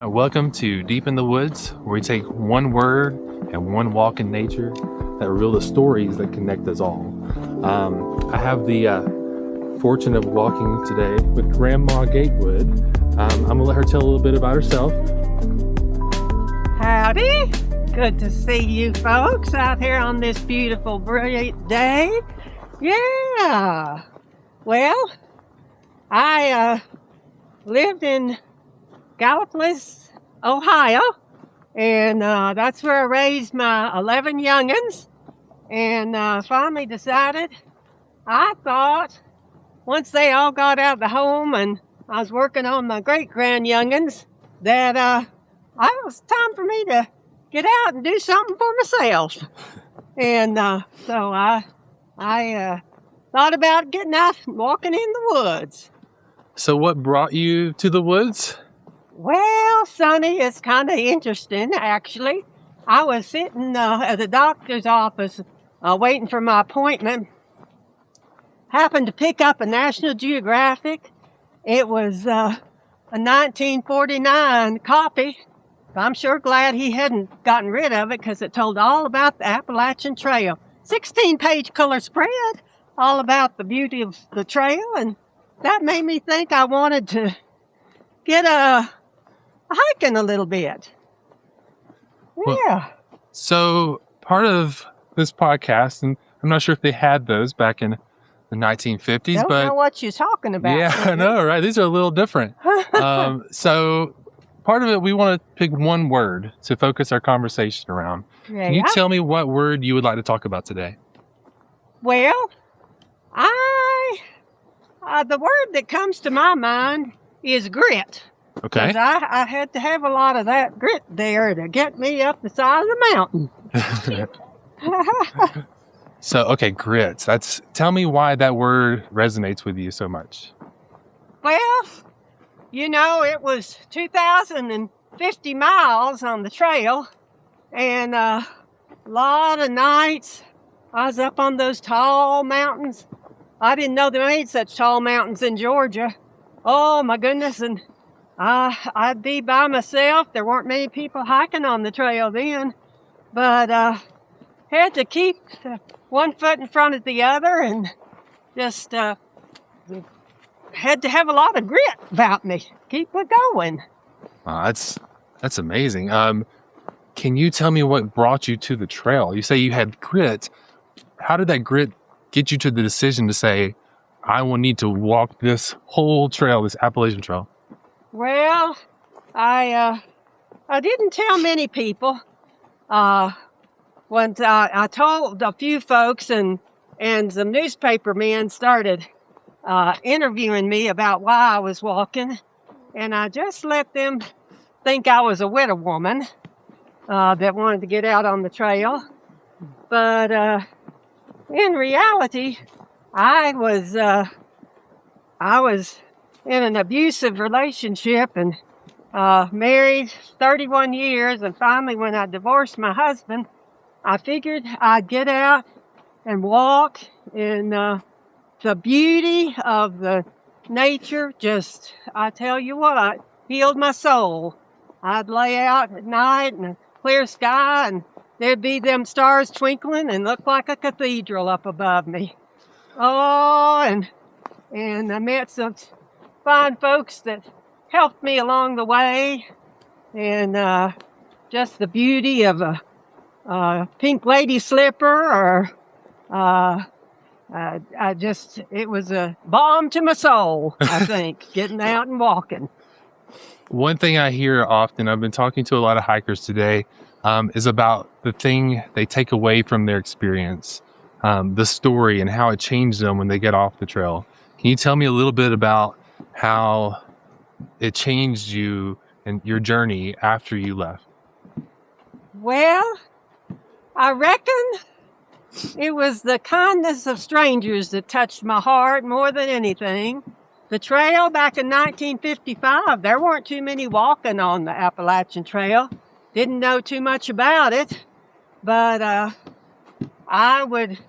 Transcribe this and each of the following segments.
Welcome to Deep in the Woods, where we take one word and one walk in nature that reveal the stories that connect us all. I have the fortune of walking today with Grandma Gatewood. I'm gonna let her tell a little bit about herself. Howdy. Good to see you folks out here on this beautiful, brilliant day. Yeah. Well, I lived in Gallipolis, Ohio, and that's where I raised my 11 youngins, and finally decided, I thought, once they all got out of the home and I was working on my great-grand youngins, that it was time for me to get out and do something for myself. And so I thought about getting out and walking in the woods. So what brought you to the woods? Well, Sonny, it's kind of interesting, actually. I was sitting at the doctor's office waiting for my appointment. Happened to pick up a National Geographic. It was a 1949 copy. I'm sure glad he hadn't gotten rid of it because it told all about the Appalachian Trail. 16-page color spread, all about the beauty of the trail, and that made me think I wanted to get hiking a little bit. Yeah. Well, so part of this podcast, and I'm not sure if they had those back in the 1950s, Don't but know what you're talking about. yeah, I know, right? These are a little different. So part of it, we want to pick one word to focus our conversation around. Yeah. Can you tell me what word you would like to talk about today? Well, the word that comes to my mind is grit. Okay. 'Cause I had to have a lot of that grit there to get me up the side of the mountain. So, okay, grit. Tell me why that word resonates with you so much. Well, it was 2,050 miles on the trail, and a lot of nights I was up on those tall mountains. I didn't know they made such tall mountains in Georgia. Oh, my goodness, and I'd be by myself. There weren't many people hiking on the trail then, but had to keep one foot in front of the other and just had to have a lot of grit about me. Keep it going. That's amazing. Can you tell me what brought you to the trail? You say you had grit. How did that grit get you to the decision to say, I will need to walk this whole trail, this Appalachian Trail? Well, I didn't tell many people. Once I told a few folks, and some newspaper men started interviewing me about why I was walking, and I just let them think I was a widow woman that wanted to get out on the trail. But in reality, I was in an abusive relationship and married 31 years, and finally when I divorced my husband, I figured I'd get out and walk, and the beauty of the nature just, I tell you what, healed my soul. I'd lay out at night in a clear sky, and there'd be them stars twinkling and look like a cathedral up above me. Oh, and I met some fine folks that helped me along the way, and just the beauty of a pink lady slipper, or it was a balm to my soul, I think, getting out and walking. One thing I hear often, I've been talking to a lot of hikers today, is about the thing they take away from their experience, the story and how it changed them when they get off the trail. Can you tell me a little bit about how it changed you and your journey after you left? Well, I reckon it was the kindness of strangers that touched my heart more than anything. The trail back in 1955, there weren't too many walking on the Appalachian Trail. Didn't know too much about it, but I would,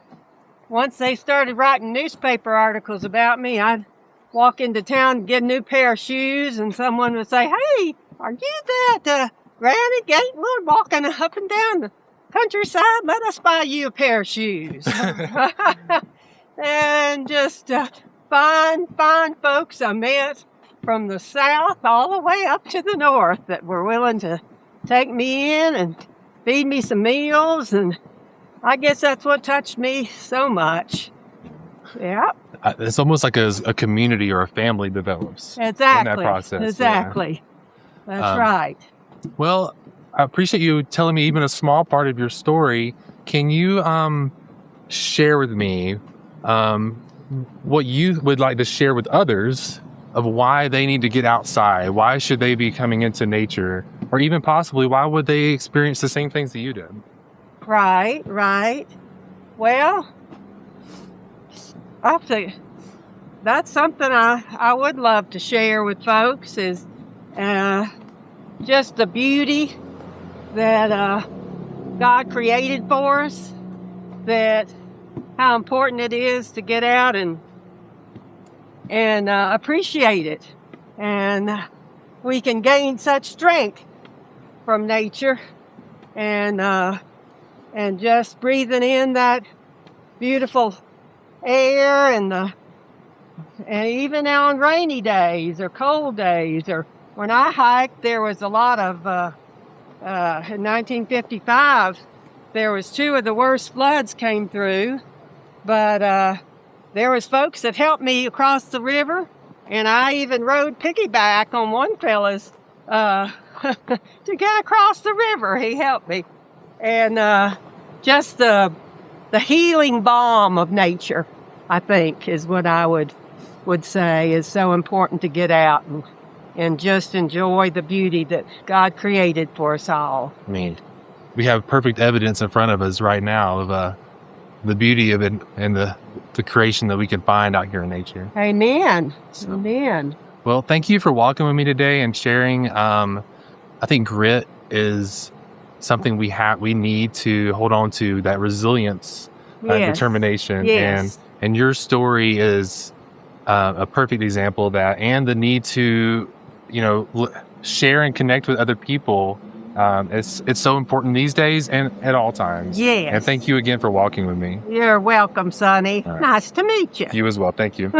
once they started writing newspaper articles about me, I'd walk into town and get a new pair of shoes, and someone would say, "Hey, are you that Grandma Gatewood walking up and down the countryside? Let us buy you a pair of shoes. And just fine folks I met from the south all the way up to the north that were willing to take me in and feed me some meals. And I guess that's what touched me so much. Yeah. It's almost like a community or a family develops Exactly. in that process. Exactly. Yeah. That's right. Well, I appreciate you telling me even a small part of your story. Can you share with me what you would like to share with others of why they need to get outside? Why should they be coming into nature? Or even possibly, why would they experience the same things that you did? Right. Well, I think that's something I would love to share with folks is just the beauty that God created for us, that how important it is to get out and appreciate it. And we can gain such strength from nature and just breathing in that beautiful air and even on rainy days or cold days, or when I hiked, there was a lot of in 1955 there was 2 of the worst floods came through, but there was folks that helped me across the river, and I even rode piggyback on one fella's to get across the river. He helped me, and just the healing balm of nature, I think, is what I would say is so important to get out and just enjoy the beauty that God created for us all. I mean, we have perfect evidence in front of us right now of the beauty of it and the creation that we can find out here in nature. Amen. So, Amen. well, thank you for walking with me today and sharing. I think grit is something we need to hold on to, that resilience, Yes. determination. Yes. And your story is a perfect example of that, and the need to, share and connect with other people. It's so important these days and at all times. Yes. And thank you again for walking with me. You're welcome, Sonny. All right. Nice to meet you. You as well. Thank you.